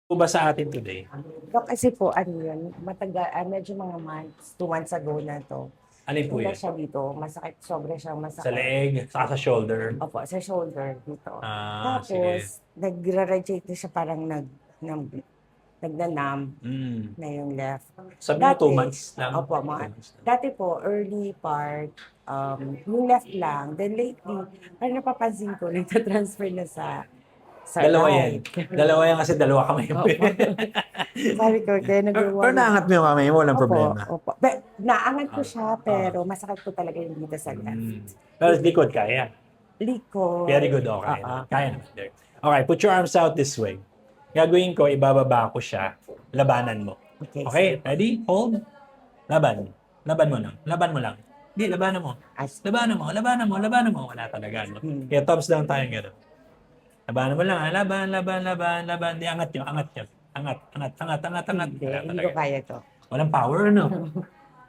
po ba sa atin today? Dok, kasi po, ano yun, medyo mga months, 2 months ago na to. Alin po Wala yan? siya dito, masakit, sobra siyang Sa masakit. leeg, saka sa shoulder? Opo, sa shoulder dito. Sige. Tapos, nag-radiate na siya parang nagnanam Mm. na yung left. Sabi mo 2 Dati, months lang? opo, 2 months lang. dati po, early part, yung left lang. Then lately, parang napapansin ko, nagtatransfer na sa Dalawa yan. right. Dalawa yan kasi dalawa kamay mo. Opo. Sabi ko, kaya Pero nag-worry. naangat mo yung kamay mo, walang Opo, problema. opo. Naangat ko siya, pero masakit po talaga yung dito sa left. Pero sa likod, kaya. Likod. Very good, okay. Oo. Kaya naman. There. Okay, put your arms out this way. Gagawin ko, ibababa ko siya. Labanan mo. Okay. Okay, ready? Hold. Laban. Laban mo lang. Laban mo lang. Hindi, labanan mo. Labanan mo, labanan mo, labanan mo. Wala talaga, no? Kaya thumbs down tayo gano'n. Labanan mo lang, laban, laban, laban, laban. Di, angat nyo, angat nyo. Angat, angat, angat, angat, angat. Hindi, Wala hindi ko talaga. kaya to. Walang power, no?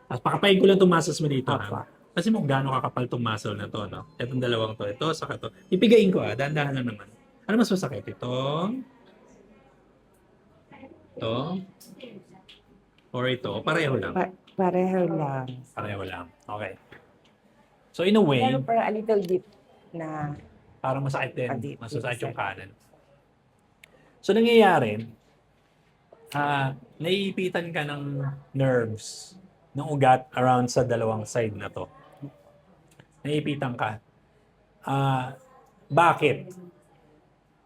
At pakapain ko lang itong muscles mo dito. Apa. Ha? Kasi mo gaano kakapal itong muscle na to, no? Itong dalawang to. Ito, saka to. Ipigain ko, dahan-dahan lang naman. Ano mas masakit? Ito? Ito? Or ito? Pareho lang. Pareho lang. Pareho lang. Okay. So, in a way, Pero para a little bit na, parang masakit din. Pati- Mas masakit yung kanan. So, nangyayari, naiipitan ka ng nerves, ng ugat around sa dalawang side na to. Naiipitan ka. Bakit?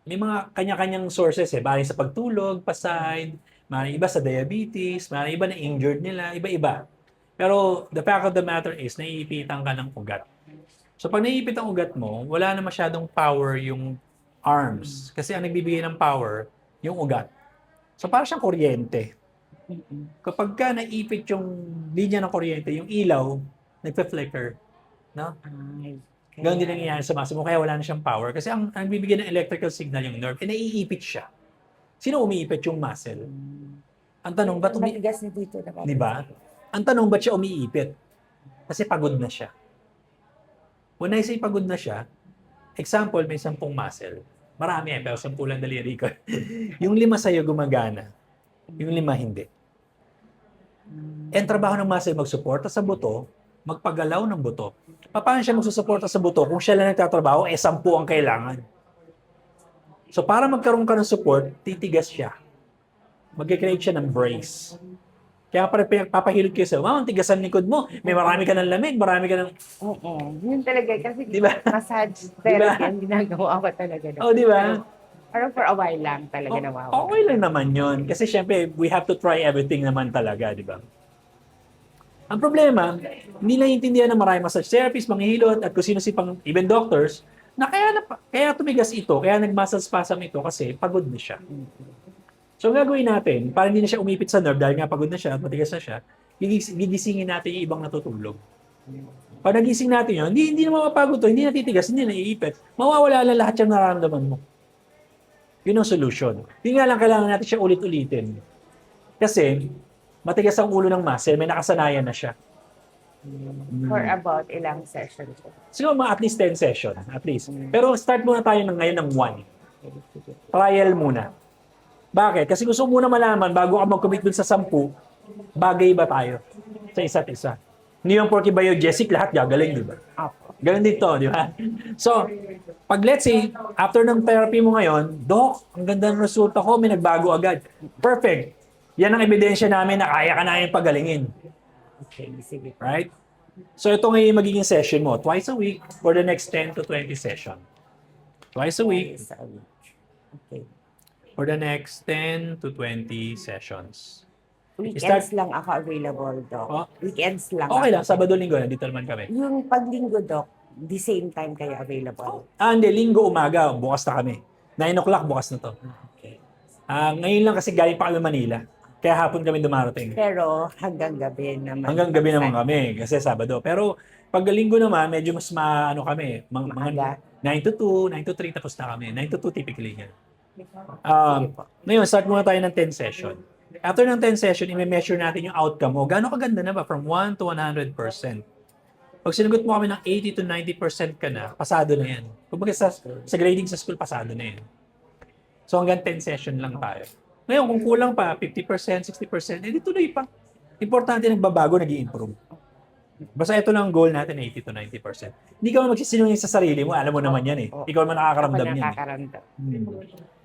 May mga kanya-kanyang sources eh. Maaaring sa pagtulog, pa-side, maaaring iba sa diabetes, maaaring iba na injured nila, iba-iba. Pero the fact of the matter is, naiipitan ka ng ugat. So pag naiipit ang ugat mo, wala na masyadong power yung arms. Kasi ang nagbibigay ng power, yung ugat. So parang siyang kuryente. Kapag ka naipit yung linya ng kuryente, yung ilaw, nagpe-flicker. No? Ganun din nangyayari sa muscle mo, kaya wala na siyang power. Kasi ang bibigyan ng electrical signal yung nerve, naiipit siya. Sino umiipit yung muscle? Ang tanong, ba't matigas na dito. Di ba? Ang tanong, ba't siya umiipit? Kasi pagod na siya. When I say pagod na siya, example, may 10 muscle. Marami pero 10 lang daliri ko. Yung 5 sa'yo gumagana. Yung 5 hindi. Ang trabaho ng muscle magsuporta sa buto, magpagalaw ng buto. Paano siya magsusuporta sa buto? Kung siya lang nagtatrabaho, 10 ang kailangan. So para magkaroon ka ng support, titigas siya. Mag-create siya ng brace. Kaya papahilot kayo sa, ang tigas ang likod mo. May marami ka ng lamig, marami ka ng... Oo. Yun talaga. Kasi Diba? massage therapy ang ginagawa ko talaga. Oh, di ba? Parang for a while lang talaga nawawala. Okay lang naman yun. Kasi syempre, we have to try everything naman talaga, di ba? Ang problema, hindi naiintindihan ng maraming massage therapists, manghihilot, at kung sino si pang, even doctors, na kaya tumigas ito, kaya nag-muscle spasm ito kasi pagod na siya. So, ang gagawin natin, para hindi na siya umipit sa nerve dahil nga pagod na siya at matigas na siya, gigisingin natin yung ibang natutulog. Pag nagising natin yun, hindi na mapapagod to, hindi natitigas, hindi naiipit. Mawawala lang lahat yung nararamdaman mo. Yun ang solution. Hindi nga lang kailangan natin siya ulit-ulitin. Kasi, matigas ang ulo ng muscle, may nakasanayan na siya. For about ilang sessions. Siguro mga at least 10 session, at least. Pero start muna tayo ngayon ng 1. Trial muna. Bakit? Kasi gusto muna malaman, bago ka mag-commit dun sa 10, bagay ba tayo sa isa't isa? Hindi yung porky biogesic, lahat gagaling, di ba? Ganun dito, di ba? So, pag let's say, after ng therapy mo ngayon, Doc, ang ganda ng resulta ko, may nagbago agad. Perfect. Yan ang ebidensya namin na kaya ka namin pagalingin. Okay, sige. Right? So, ito ngayon yung magiging session mo. Twice a week for the next 10 to 20 session. Twice a week Okay. for the next 10 to 20 sessions. Weekends lang ako available, Doc. Oh. Weekends lang Okay ako. lang, Sabado, Linggo, nandito naman kami. Yung paglinggo, Doc, the same time kayo available. Hindi, Linggo, umaga, bukas na kami. 9 o'clock, bukas na to. Okay. Ngayon lang kasi galing pa kami Manila. Kaya hapon kami dumarating. Pero hanggang gabi naman. Hanggang gabi naman kami, kasi Sabado. Pero pag Linggo naman, medyo mas maano kami. Maaga. 9 to 2, 9 to 3, tapos na kami. 9 to 2 typically yan. Sige po. Ngayon, start muna tayo ng 10 session. After ng 10 session, i-measure natin yung outcome mo. Gaano kaganda na ba? From 1 to 100%. Pag sinagot mo kami ng 80 to 90% ka na, pasado na yan. Kumbaga sa grading sa school, pasado na yan. So hanggang 10 session lang tayo. Ngayon, kung kulang pa, 50%, 60%, edi tuloy pa. Importante nagbabago, nag-i-improve. Basta ito lang ang goal natin, 80 to 90%. Hindi ka magsisinungaling sa sarili mo, alam mo naman yan eh. Oo. Ikaw naman nakakaramdam Ako yan eh. nakakaramdam.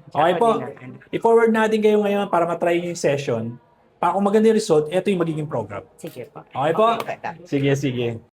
Okay Ako po. din ang ano. I-forward natin kayo ngayon para matry yung session. Para kung maganda yung result, ito yung magiging program. Sige po. Okay po? Okay. Sige, sige.